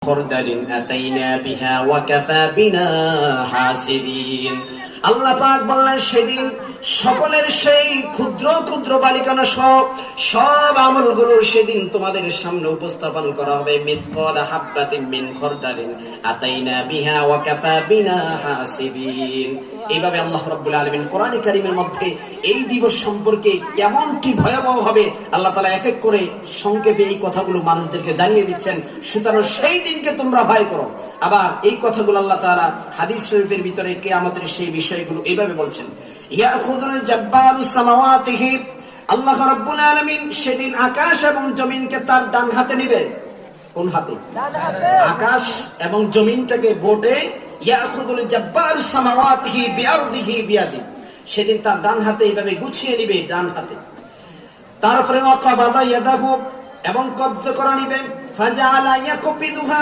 খরদালিন আতাইনা বিহা ওয়া কাফা বিনা হাসিবিন। আল্লাহ পাক বললেন সেদিন সকলের সেই ক্ষুদ্র ক্ষুদ্র বালিকানা সব আমলগুলো সেদিন তোমাদের সামনে উপস্থাপন করা হবে। মিসকাল হাববাতিন মিন খরদালিন আতাইনা বিহা ওয়া কাফা বিনা হাসিবিন। এইভাবে আল্লাহ রাব্বুল আলামিন কোরআনে কারীমের মধ্যে এই দিবস সম্পর্কে কেমনটি ভয়াবহ হবে আল্লাহ তাআলা এক এক করে সংক্ষেপে এই কথাগুলো মানুষদেরকে জানিয়ে দিচ্ছেন। সুতরাং সেই দিনকে তোমরা ভয় করো। আবার এই কথাগুলো আল্লাহ তাআলা হাদিস শরীফের ভিতরে কিয়ামতের সেই বিষয়গুলো এইভাবে বলছেন, ইয়াখুযুল জাব্বারুস সামাওয়াতিহি, আল্লাহ রাব্বুল আলামিন সেদিন আকাশ এবং জমিনকে তার ডান হাতে নেবে। কোন হাতে? ডান হাতে। আকাশ এবং জমিনটাকে বোটে ইয়াখুযুল জাব্বারুস সামাওয়াতিহি বিআরদিহি বিয়াদি, সেদিন তার ডান হাতে এইভাবে গুছিয়ে নেবে, ডান হাতে। তারপরে ওয়াকাবাদা ইয়াদাহু, এবং কব্জা করে নেবে, ফাজাআলা ইয়াকবিদুহা